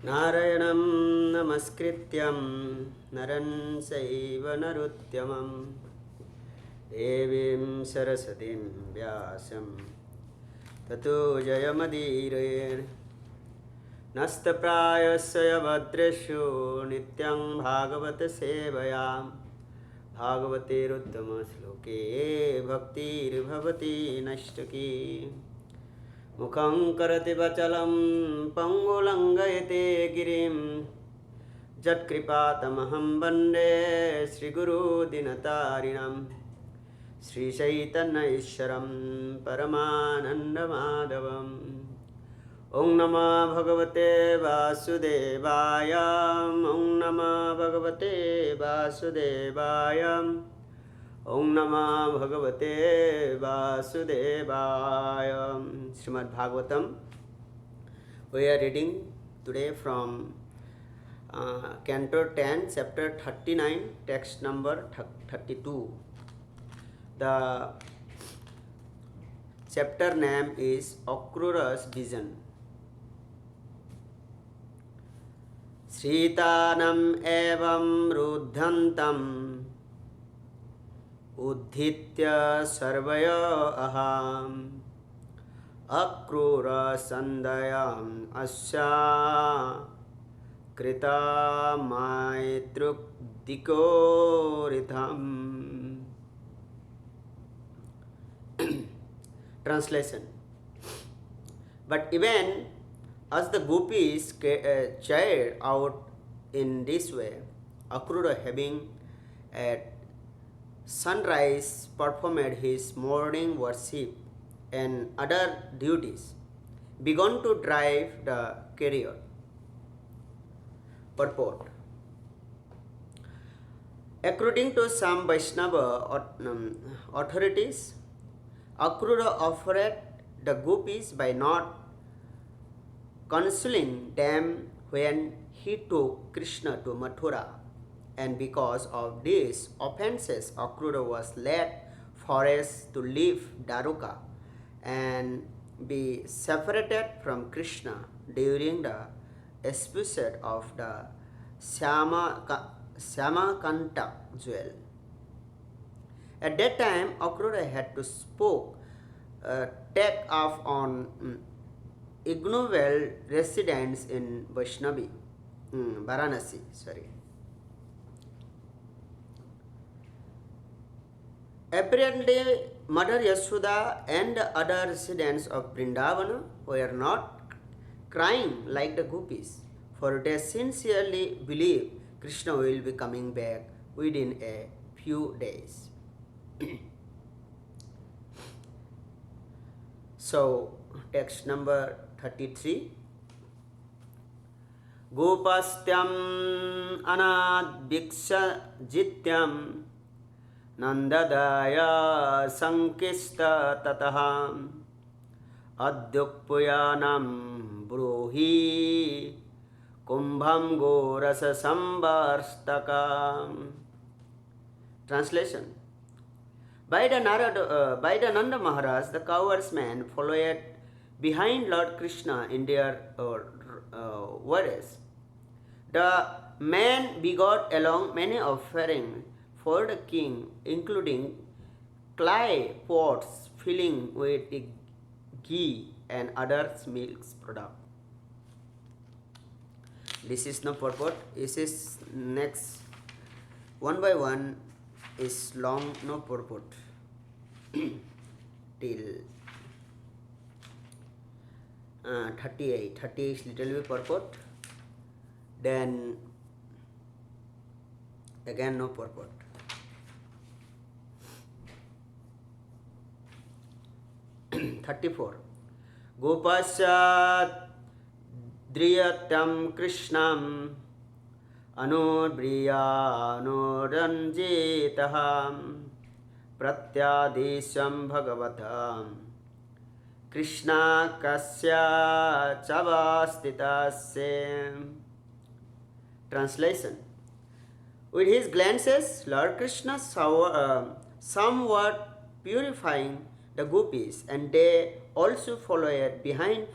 नारायणं नमस्कृत्यं नरं चैव नरोत्तमं देवीं सरस्वतीं व्यासं ततो जयमुदीरयेत् नस्तप्रायस्य भद्रेषु नित्यं भागवत सेवया भागवतेरुत्तमश्लोके भक्तिर्भवति नष्टकी मुखं करति वचलं पङ्गुलङ्घयते गिरिं यत्कृपातमहं वन्दे श्रीगुरुदीनतारिणं श्रीचैतन्यईश्वरं परमानन्दमाधवम् ॐ नमो भगवते वासुदेवाय ॐ नमो भगवते वासुदेवाय ॐ नमो भगवते वासुदेवाय. Srimad Bhagavatam. We are reading today from Canto 10, chapter 39, text number 32. The chapter name is Akrura's Vision. Sritanam evam ruddhantam uddhitya sarvaya aham akrura sandayam asya krita maitruk dikoritham. Translation. But even as the gopis cheered out in this way, Akrura, having at sunrise performed his morning worship and other duties, began to drive the chariot. Purport. According to some Vaishnava authorities, Akrura offered the gopis by not counseling them when he took Krishna to Mathura, and because of these offenses, Akrura was led forest to leave Daruka and be separated from Krishna during the episode of the Shyamakanta jewel. At that time, Akrura had to take off on ignoble residence in Varanasi. Apparently, Mother Yashoda and the other residents of Vrindavana were not crying like the gopis, for they sincerely believe Krishna will be coming back within a few days. So, text number 33. Gopastyam anadviksha jityam nandadaya sankista tataham adyukpuyanam bruhi kumbham gorasa sambarstakam. Translation. By the Nanda Maharaj, the cowherdsmen followed behind Lord Krishna in their warriors. The men begot along many offerings for the king, including clay pots filling with ghee and other milk products. This is no purport. This is next one by one is long no purport till 38. 30 is little bit purport, then again no purport. (34) Gopasya driyatam krishnam अनुब्रियानुरञ्जितः प्रत्यादिशं भगवतां Krishna कस्य चवास्तितस्य. Translation. With his glances, Lord Krishna somewhat purifying the gopis, and they also followed behind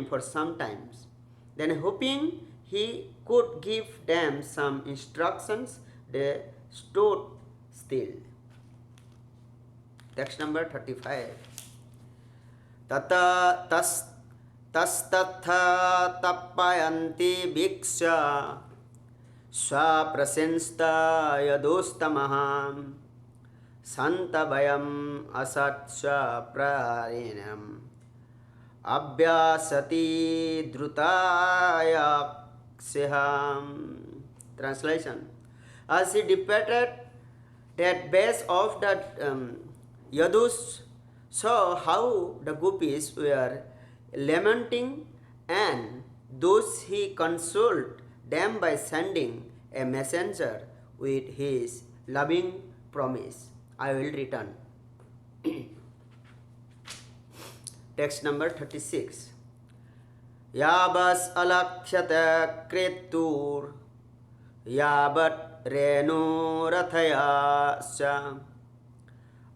for some times. Then, hoping he could give them some instructions, they stood still. Text number 35. Tata tastatha tappayanti bhiksha swaprasensta yadostamaham santabhayam asatsha prarinam abhyasati drutayakseham. Translation. As he departed, that base of the Yadus saw how the gopis were lamenting, and thus he consoled them by sending a messenger with his loving promise, I will return. Text number 36. Yabas alakhyata kretur yabat renu rathayasya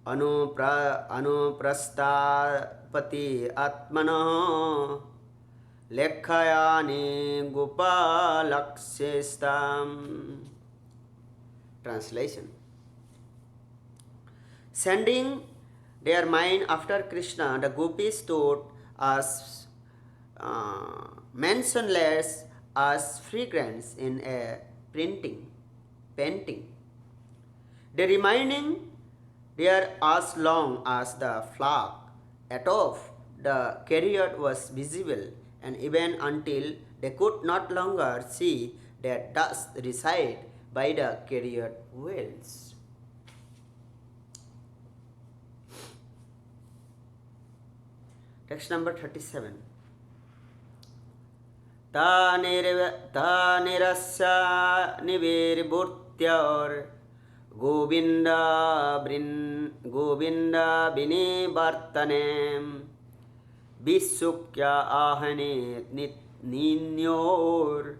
anuprastapati atmano lekhayani gopalaksestam. Translation. Sending their mind after Krishna, the gopis stood as mentionless as fragrance in a painting. They remaining there as long as the flock atop the chariot was visible, and even until they could not longer see their dust reside by the chariot wheels. Text number 37. Ta nirasya nivirbhurtyaur Govinda binivartanem Visukya ahane ninyor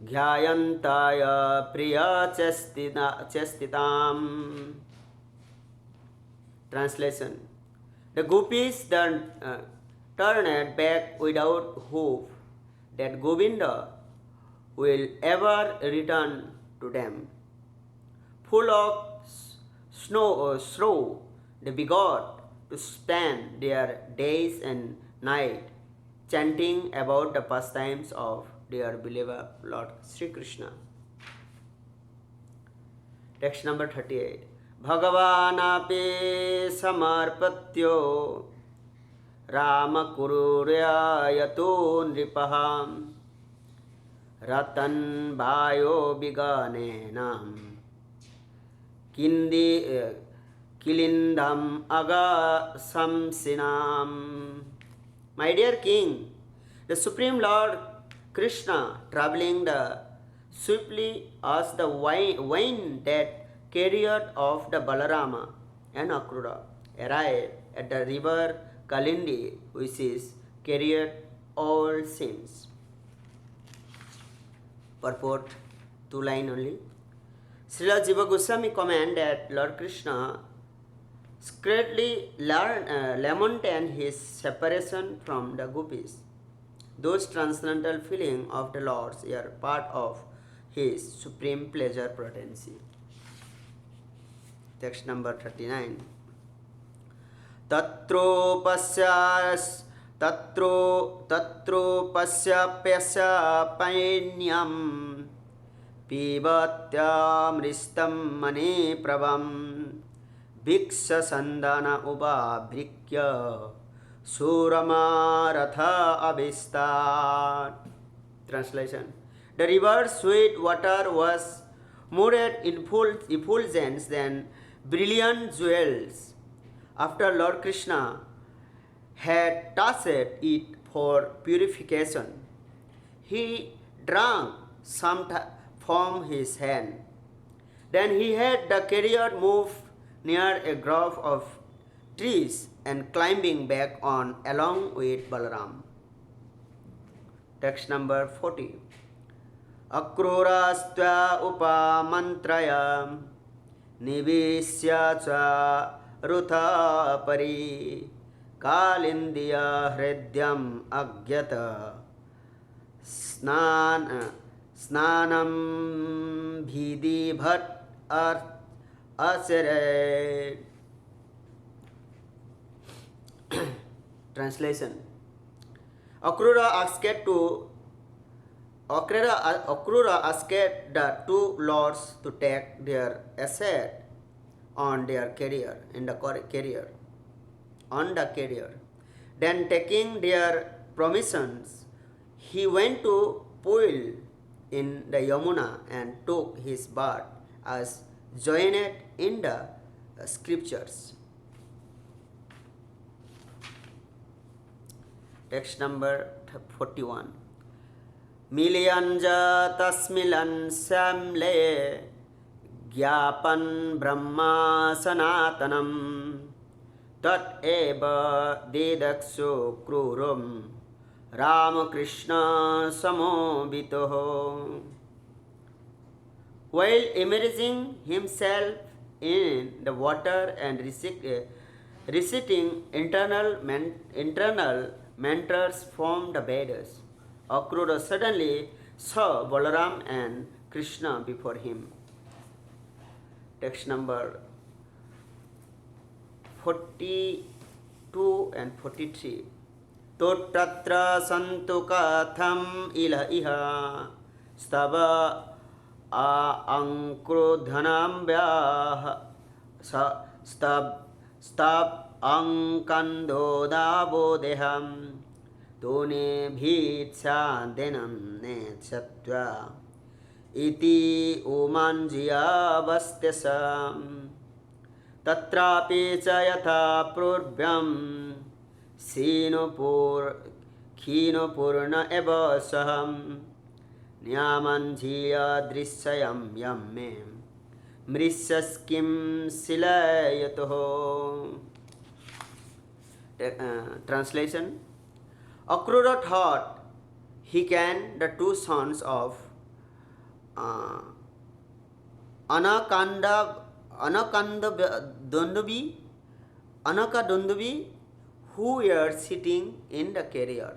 Ghyayantaya priya chastitam. Translation. The gopis turned back without hope that Govinda will ever return to them. Full of sorrow, they began to spend their days and night chanting about the pastimes of their beloved Lord Sri Krishna. Text number 38. Bhagavanapi samarpatyo Ramakururya yato nripaham Ratan bhayo biganenam Kilindam aga samsinam. My dear king, the Supreme Lord Krishna, traveling swiftly as the wind that chariot of the Balarama and Akrura, arrived at the river Kalindi, which is chariot all sins. Purport, 2 lines only. Srila Jiva Goswami comment that Lord Krishna greatly lamented his separation from the gopis. Those transcendental feelings of the Lords are part of his supreme pleasure potency. Text number 39. Tatro pasyapyasya painyam Pibatyamristam mani prabam Bhiksha sandana ubhabrikya Suramaratha abhistat. Translation. The river's sweet water was more effulgent than brilliant jewels. After Lord Krishna had touched it for purification, he drank some from his hand. Then he had the chariot move near a grove of trees and climbing back on along with Balaram. Text number 40. Akrurastva upamantraya nivisya cha rutha pari kalindiya hridyam agyata स्नानं विधिवत् आचरेत्. Translation. Akrura asked the two lords to take their asset on their carrier, on the carrier. Then taking their permissions, he went to pool in the Yamuna and took his bath as joined in the scriptures. Text number 41. Milyanja tasmilan samle ज्ञापन Brahma सनातनम tat eva dedakso krurum Ramakrishna samobitoho. While immersing himself in the water and reciting internal mantras from the Vedas, Akrura suddenly saw Balaram and Krishna before him. Text number 42 and 43. Tatra santu katham ila iha stava ankrodhanam vyah stab ankandodavo deham tone bhitsya denam ne chatva iti umanjiya vastyasam tatrapi ca yatha purvyam Khinopurna eva saham Nyamanjiya drisayam yamme Mrisyaskim silayatoho. Translation. Akrura thought he can the two sons of Anakadundubi who were sitting in the carrier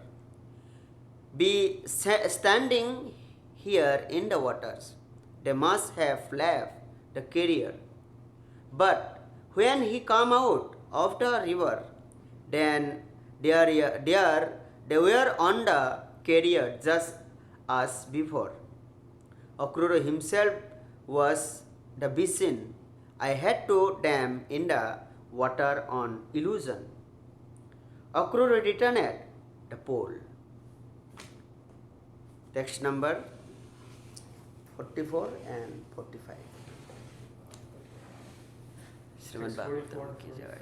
be standing here in the waters. They must have left the carrier. But when he come out of the river, then they were on the carrier just as before. Akrura himself was the vision. I had to dam in the water on illusion. Akrura returned the pole. Text number 44 and 45. Srimad Bhagavatam ki jai.